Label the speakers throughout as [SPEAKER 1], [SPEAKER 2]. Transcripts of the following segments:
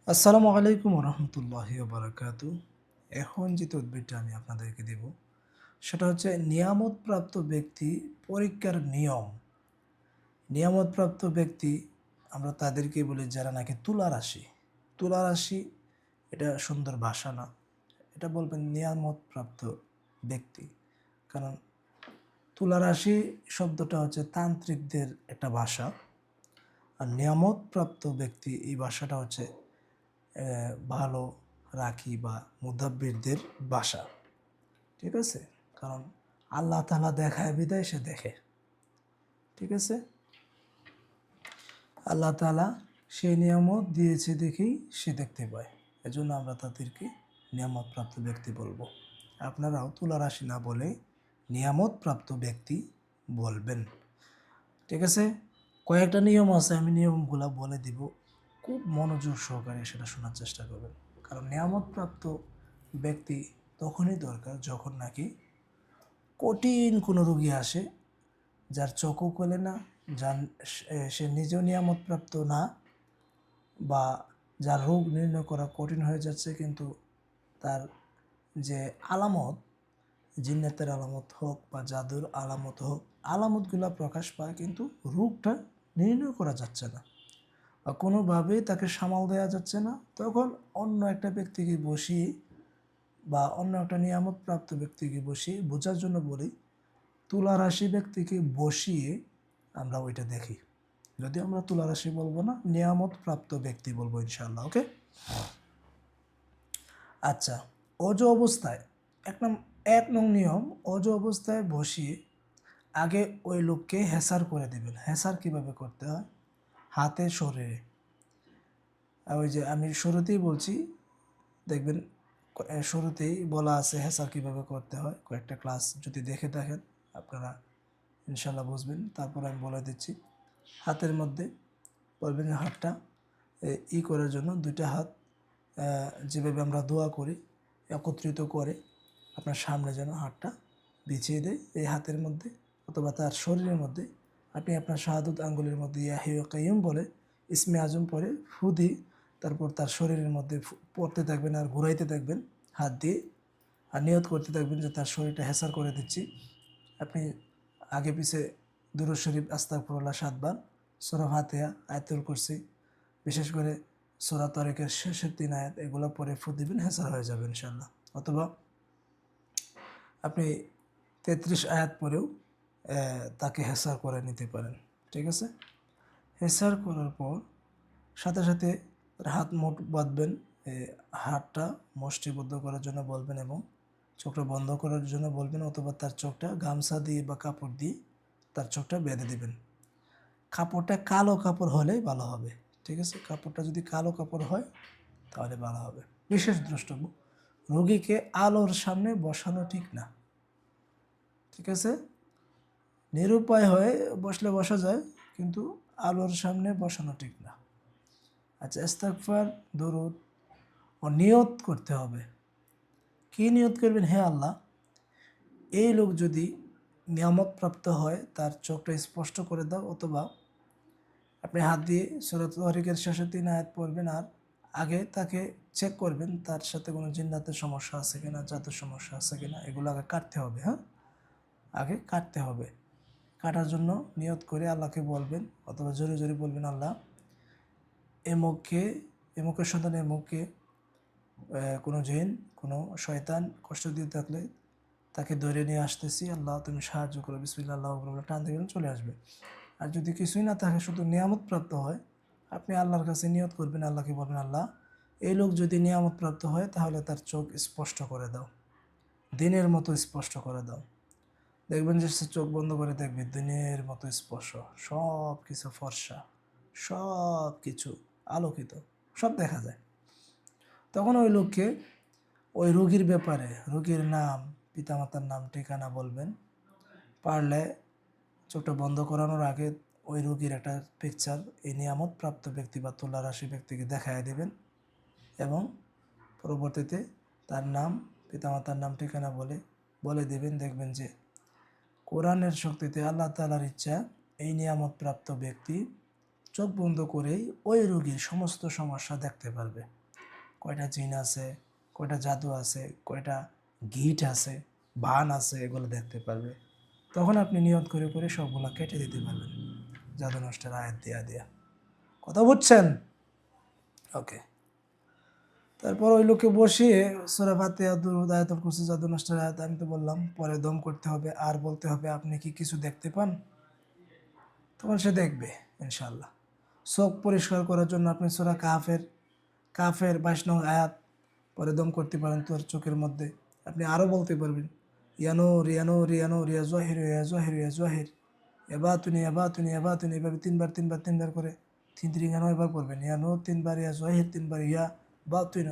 [SPEAKER 1] আসসালামু আলাইকুম রহমতুল্লাহি বারাকাতু। এখন যে তদবিরটা আমি আপনাদেরকে দেব সেটা হচ্ছে নিয়ামতপ্রাপ্ত ব্যক্তি পরীক্ষার নিয়ম। নিয়ামতপ্রাপ্ত ব্যক্তি আমরা তাদেরকে বলি যারা নাকি তুলা রাশি। তুলা রাশি এটা সুন্দর ভাষা না, এটা বলবেন নিয়ামতপ্রাপ্ত ব্যক্তি। কারণ তুলা রাশি শব্দটা হচ্ছে তান্ত্রিকদের একটা ভাষা, আর নিয়ামতপ্রাপ্ত ব্যক্তি এই ভাষাটা হচ্ছে ভালো রাখি বা মুদাব্বিরদের বাসা। ঠিক আছে, কারণ আল্লাহ তাআলা দেখায় বিদায় সে দেখে। ঠিক আছে, আল্লাহ তাআলা সেই নিয়ামত দিয়েছে দেখেই সে দেখতে পায়, এজন্য আমরা তাদেরকে নিয়ামতপ্রাপ্ত ব্যক্তি বলবো। আপনারাও তুলা রাশি না বলে নিয়ামতপ্রাপ্ত ব্যক্তি বলবেন। ঠিক আছে, কয়েকটা নিয়ম আছে, আমি নিয়মগুলো বলে দিব, খুব মনোযোগ সহকারে সেটা শোনার চেষ্টা করবেন। কারণ নিয়ামতপ্রাপ্ত ব্যক্তি তখনই দরকার যখন নাকি কঠিন কোনো রোগী আসে, যার চোখও খোলে না, যার সে নিজেও নিয়ামতপ্রাপ্ত না, বা যার রোগ নির্ণয় করা কঠিন হয়ে যাচ্ছে, কিন্তু তার যে আলামত, জিন্নাতের আলামত হোক বা জাদুর আলামত হোক, আলামতগুলো প্রকাশ পায় কিন্তু রোগটা নির্ণয় করা যাচ্ছে না বা কোনোভাবেই তাকে সামাল দেওয়া যাচ্ছে না, তখন অন্য একটা ব্যক্তিকে বসিয়ে বা অন্য একটা নিয়ামতপ্রাপ্ত ব্যক্তিকে বসিয়ে বোঝার জন্য বলি, তুলা রাশি ব্যক্তিকে বসিয়ে আমরা ওইটা দেখি। যদি আমরা তুলা রাশি বলবো না, নিয়ামতপ্রাপ্ত ব্যক্তি বলবো ইনশাআল্লাহ। ওকে, আচ্ছা। অজ অবস্থায় এক নং নিয়ম, অজ অবস্থায় বসিয়ে আগে ওই লোককে হেসার করে দেবেন। হেসার কিভাবে করতে হয়? হাতে শরীরে, ওই যে আমি শুরুতেই বলছি, দেখবেন শুরুতেই বলা আছে হেসার কিভাবে করতে হয়। কয়েকটা ক্লাস যদি দেখে থাকেন আপনারা ইনশাল্লাহ বুঝবেন। তারপর আমি বলে দিচ্ছি। হাতের মধ্যে বলবেন হাতটা করার জন্য দুইটা হাত যেভাবে আমরা দোয়া করি একত্রিত করে আপনার সামনে যেন হাতটা বিছিয়ে দেয় এই হাতের মধ্যে অথবা তার শরীরের মধ্যে। আপনি আপনার শাহাদত আঙ্গুলের মধ্যে ইয়া হাইয়্যু কাইয়্যুম বলে ইসমে আজম পরে ফু দিয়ে তারপর তার শরীরের মধ্যে পড়তে থাকবেন আর ঘুরাইতে থাকবেন হাত দিয়ে, আর নিয়ত করতে থাকবেন যে তার শরীরটা হেসার করে দিচ্ছি। আপনি আগে পিছে দুরূদ শরীফ আস্তাগফিরুল্লাহ 7 বার, সূরা ফাতিহা, আয়াতুল কুরসি, বিশেষ করে সূরা তারিকের শেষের 3 আয়াত এগুলো পরে ফু দিবেন, হেসার হয়ে যাবে ইনশাআল্লাহ। অথবা আপনি 33 আয়াত পরেও তাকে হেসার করে নিতে পারেন। ঠিক আছে, হেসার করার পর সাথে সাথে তার হাত মুঠ বাঁধবেন, হাতটা মুষ্টিবদ্ধ করার জন্য বলবেন এবং চোখটা বন্ধ করার জন্য বলবেন, অথবা তার চোখটা গামছা দিয়ে বা কাপড় দিয়ে তার চোখটা বেঁধে দিবেন। কাপড়টা কালো কাপড় হলেই ভালো হবে। ঠিক আছে, কাপড়টা যদি কালো কাপড় হয় তাহলে ভালো হবে। বিশেষ দ্রষ্টব্য, রোগীকে আলোর সামনে বসানো ঠিক না। ঠিক আছে, নিরুপায় হয়ে বসলে বসা যায়, কিন্তু আলোর সামনে বসানো ঠিক না। আচ্ছা, ইস্তেগফার, দরুদ ও নিয়ত করতে হবে। কি নিয়ত করবেন? হে আল্লাহ, এই লোক যদি নিয়ামতপ্রাপ্ত হয় তার চোখটা স্পষ্ট করে দাও, অথবা আপনি হাত দিয়ে সূরা তারিকের শেষে 3 আয়াত পড়বেন আর আগে তাকে চেক করবেন তার সাথে কোনো জিন্নাতের সমস্যা আছে কিনা, জাদুর সমস্যা আছে কিনা, এগুলো আগে কাটতে হবে। হ্যাঁ, আগে কাটতে হবে। কাটার জন্য নিয়ত করে আল্লাহকে বলবেন, অথবা জোরে জোরে বলবেন, আল্লাহ এমুককে, এমুকের সন্তান এমুককে কোনো জিন, কোনো শয়তান কষ্ট দিয়ে থাকলে তাকে ধরে নিয়ে আসতেছি, আল্লাহ তুমি সাহায্য করো, বিসমিল্লাহ আল্লাহ টান দিবেন, চলে আসবে। আর যদি কিছুই না থাকে, শুধু নিয়ামতপ্রাপ্ত হয়, আপনি আল্লাহর কাছে নিয়ত করবেন, আল্লাহকে বলবেন, আল্লাহ এই লোক যদি নিয়ামতপ্রাপ্ত হয় তাহলে তার চোখ স্পষ্ট করে দাও, দিনের মতো স্পষ্ট করে দাও। দেখবেন যে সে চোখ বন্ধ করে দেখবে দিনের মতো স্পর্শ, সব কিছু ফর্সা, সব কিছু আলোকিত, সব দেখা যায়। তখন ওই লোককে ওই রোগীর ব্যাপারে, রোগীর নাম, পিতামাতার নাম, ঠিকানা বলবেন। পারলে চোখটা বন্ধ করানোর আগে ওই রোগীর একটা পিকচার এই নিয়ামতপ্রাপ্ত ব্যক্তি বা তুলা রাশি ব্যক্তিকে দেখায় দেবেন এবং পরবর্তীতে তার নাম, পিতামাতার নাম, ঠিকানা বলে বলে দেবেন। দেখবেন যে কোরআনের শক্তিতে আল্লাহ তাআলার ইচ্ছা এই নিয়ামতপ্রাপ্ত ব্যক্তি চোখ বন্ধ করেই ওই রোগীর সমস্ত সমস্যা দেখতে পারবে। কয়টা জিন আছে, কয়টা জাদু আছে, কয়টা গিট আছে, বান আছে, এগুলো দেখতে পারবে। তখন আপনি নিয়ত করে করে সবগুলো কেটে দিতে পারবেন জাদু নষ্টের আয়াত দিয়া দিয়া। কথা বুঝছেন? ওকে। তারপর ওই লোকে বসিয়ে সূরা ফাতিহা, দুরূদ, আয়াতুল কুরসি, জাদু নষ্টের আয়াত আমি তো বললাম, পরে দম করতে হবে আর বলতে হবে আপনি কি কিছু দেখতে পান? তখন সে দেখবে ইনশাআল্লাহ। চোখ পরিষ্কার করার জন্য আপনি সূরা কাফের 22 নং আয়াত পরে দম করতে পারেন তোর চোখের মধ্যে। আপনি আরও বলতে পারবেন ইয়ানুর ইয়ানুর ইয়ানুর ইয়া জহির ইয়া জহির ইয়া জহির, এবাতুনি এবাতুনি এবাতুনি, এভাবে তিনবার করে 3 3 9 বার পড়বেন। ইয়ানুর 3 বার, ইয়া জহির 3 বার, ইয়া বাতুন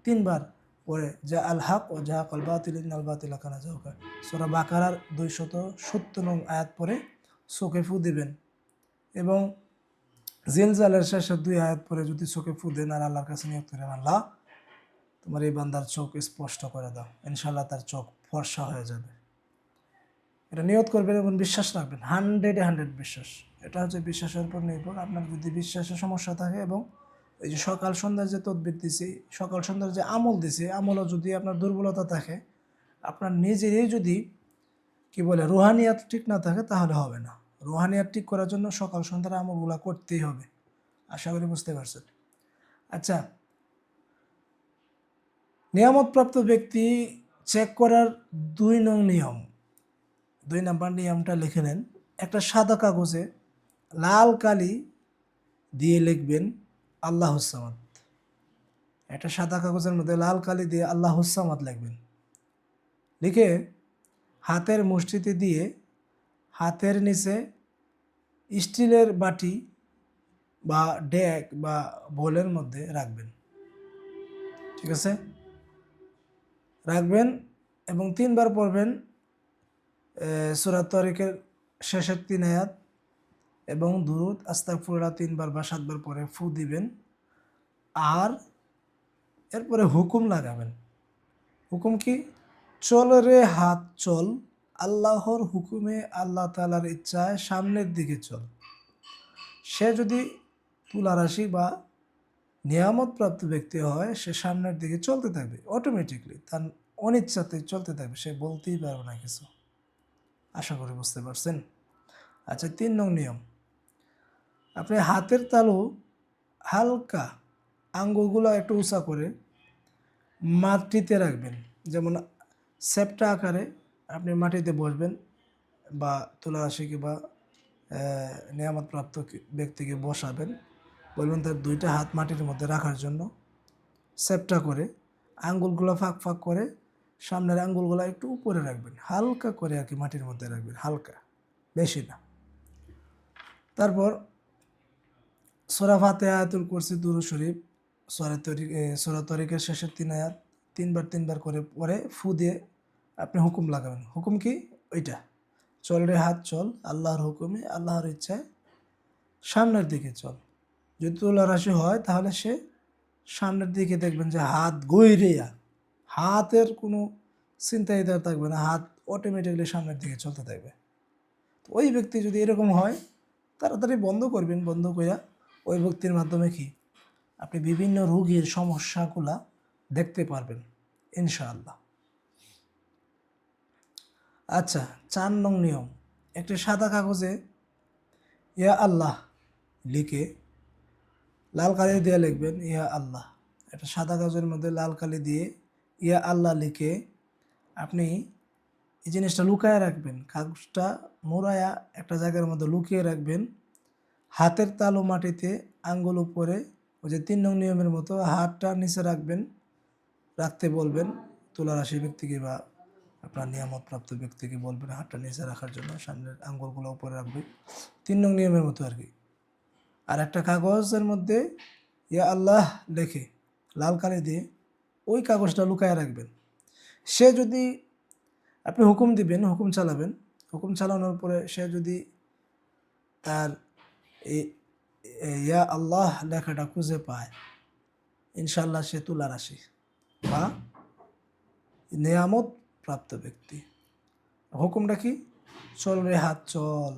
[SPEAKER 1] 3 বার, পরে যা আল হক ও যা আল বাতিল ইন্নাল বাতিলা কানা যাহুকা। সূরা বাকারার 270 নং আয়াত পরে চোখে ফু দিবেন এবং জিলজালের শেষের 2 আয়াত পরে যদি চোখে ফু দেন আর আল্লাহর কাছে নিয়ত করেন, আল্লাহ তোমার এই বান্দার চোখ স্পষ্ট করে দাও, ইনশাআল্লাহ তার চোখ ফর্সা হয়ে যাবে। এটা নিয়ত করবেন এবং বিশ্বাস রাখবেন, 100-100 বিশ্বাস। এটা হচ্ছে বিশ্বাসের উপর নির্ভর। আপনার যদি বিশ্বাসের সমস্যা থাকে এবং এই যে সকাল সন্ধ্যার যে তদবির দিছি, সকাল সন্ধ্যার যে আমল দিছি, আমলও যদি আপনার দুর্বলতা থাকে, আপনার নিজেরই যদি কি বলে রুহানিয়াত ঠিক না থাকে, তাহলে হবে না। রুহানিয়াত ঠিক করার জন্য সকাল সন্ধ্যার আমলগুলো করতেই হবে। আশা করি বুঝতে পারছেন। আচ্ছা, নিয়ামতপ্রাপ্ত ব্যক্তি চেক করার 2 নং নিয়ম, 2 নাম্বার নিয়মটা লিখে নেন। একটা সাদা কাগজে লাল কালি দিয়ে লিখবেন আল্লাহুস সামাদ। একটা সাদা কাগজের মধ্যে লাল কালি দিয়ে আল্লাহুস সামাদ লিখবেন। লিখে হাতের মুষ্টিতে দিয়ে হাতের নিচে স্টিলের বাটি বা ডেক বা বোলের মধ্যে রাখবেন। ঠিক আছে? রাখবেন এবং 3 বার পড়বেন সূরা তরিকের শেষের 3 আয়াত এবং দুরূদ আস্তাগফিরুল্লাহ 3 বার বা 7 বার পরে ফু দিবেন। আর এরপরে হুকুম লাগাবেন। হুকুম কি? চল রে হাত চল, আল্লাহর হুকুমে, আল্লাহ তাআলার ইচ্ছায় সামনের দিকে চল। সে যদি তুলা রাশি বা নিয়ামতপ্রাপ্ত ব্যক্তি হয়, সে সামনের দিকে চলতে থাকবে অটোমেটিকলি, তার অনিচ্ছাতে চলতে থাকবে, সে বলতেই পারবে না কিছু। আশা করি বুঝতে পারছেন। আচ্ছা, 3 নং নিয়ম, আপনি হাতের তালু হালকা আঙ্গুলগুলো একটু উঁচা করে মাটিতে রাখবেন। যেমন সেপ্টা আকারে আপনি মাটিতে বসবেন বা তুলা রাশিকে বা নিয়ামতপ্রাপ্ত ব্যক্তিকে বসাবেন, বলবেন তার 2টা হাত মাটির মধ্যে রাখার জন্য। সেপ্টা করে আঙ্গুলগুলো ফাঁক ফাঁক করে সামনের আঙ্গুলগুলো একটু উপরে রাখবেন, হালকা করে আর কি মাটির মধ্যে রাখবেন, হালকা, বেশি না। তারপর সূরা ফাতিহা, আয়াতুল কুরসি, দুরূদ শরীফ, সূরা তরিকের শেষের 3 আয়াত 3 বার করে পরে ফু দিয়ে আপনি হুকুম লাগাবেন। হুকুম কি? ওইটা, চল রে হাত চল, আল্লাহর হুকুমে, আল্লাহর ইচ্ছায় সামনের দিকে চল। যদি তুলা রাশি হয় তাহলে সে সামনের দিকে দেখবেন যে হাত গৈরিয়া, হাতের কোনো চিন্তাই থাকবে না, হাত অটোমেটিকলি সামনের দিকে চলতে থাকবে। তো ওই ব্যক্তি যদি এরকম হয়, তাড়াতাড়ি বন্ধ করবেন। বন্ধ কইরা ওই ব্যক্তির মাধ্যমে কি আপনি বিভিন্ন রোগীর সমস্যাগুলা দেখতে পারবেন ইনশাআল্লাহ। আচ্ছা, 4 নং নিয়ম, একটি সাদা কাগজে ইয়া আল্লাহ লিখে লাল কালি দিয়ে লিখবেন ইয়া আল্লাহ। একটা সাদা কাগজের মধ্যে লাল কালি দিয়ে ইয়া আল্লাহ লিখে আপনি এই জিনিসটা লুকায় রাখবেন। কাগজটা মোড়ায়া একটা জায়গার মধ্যে লুকিয়ে রাখবেন। হাতের তালু মাটিতে, আঙ্গুল উপরে, ওই যে 3 নং নিয়মের মতো হাতটা নিচে রাখবেন, রাখতে বলবেন তুলা রাশি ব্যক্তিকে বা আপনার নিয়ামতপ্রাপ্ত ব্যক্তিকে বলবেন হাতটা নিচে রাখার জন্য, সামনের আঙ্গুলগুলো উপরে রাখবে, 3 নং নিয়মের মতো আর কি। আর একটা কাগজের মধ্যে ইয়া আল্লাহ লেখে লাল কালি দিয়ে ওই কাগজটা লুকায় রাখবেন। সে যদি, আপনি হুকুম দিবেন, হুকুম চালাবেন, হুকুম চালানোর পরে সে যদি তার এই ইয়া আল্লাহ লেখাটা খুঁজে পায়, ইনশাল্লাহ সে তুলা রাশি বা নিয়ামত প্রাপ্ত ব্যক্তি। হুকুমটা কি? চল রে হাত চল,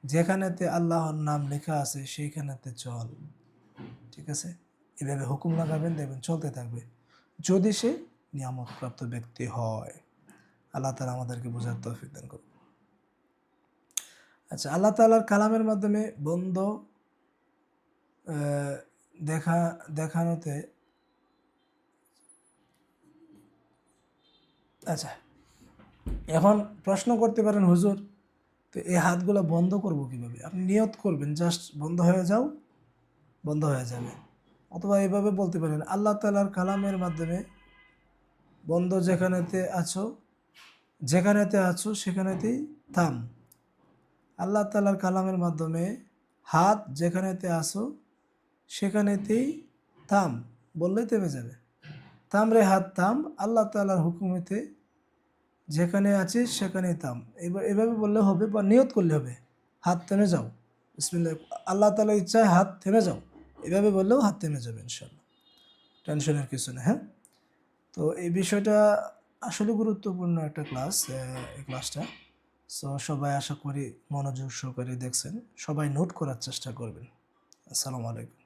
[SPEAKER 1] যেখানেতে আল্লাহর নাম লেখা আছে সেইখানেতে চল। ঠিক আছে, এভাবে হুকুম লাগাবেন, দেখবেন চলতে থাকবে, যদি সে নিয়ামতপ্রাপ্ত ব্যক্তি হয়। আল্লাহ তাআলা আমাদেরকে বোঝার তৌফিক দান করুন। আচ্ছা, আল্লাহ তাআলার কালামের মাধ্যমে বন্ধ দেখানোতে, আচ্ছা এখন প্রশ্ন করতে পারেন, হুজুর তো এই হাতগুলো বন্ধ করব কিভাবে? আপনি নিয়ত করবেন, জাস্ট বন্ধ হয়ে যাও, বন্ধ হয়ে যাবে। অথবা এভাবে বলতে পারেন, আল্লাহ তাআলার কালামের মাধ্যমে বন্ধ যেখানেতে আছো সেখানেতেই থাম। আল্লাহ তাআলার কালামের মাধ্যমে হাত যেখানেতে আসো সেখানেতেই থাম বললেই থেমে যাবে। থাম রে হাত থাম, আল্লাহ তাআলার হুকুমেতে যেখানে আছিস সেখানেই থাম। এভাবে বললে হবে, বা নিয়ত করলে হবে, হাত থেমে যাও, বিসমিল্লাহ, আল্লাহ তাআলার ইচ্ছায় হাত থেমে যাও, এভাবে বললেও হাত থেমে যাবে ইনশাল্লাহ, টেনশনের কিছু না। হ্যাঁ, তো এই বিষয়টা আসলে গুরুত্বপূর্ণ একটা ক্লাস, এই ক্লাসটা। সো সবাই আশা করি মনোযোগ সহকারে দেখছেন, সবাই নোট করার চেষ্টা করবেন। আসসালামু আলাইকুম।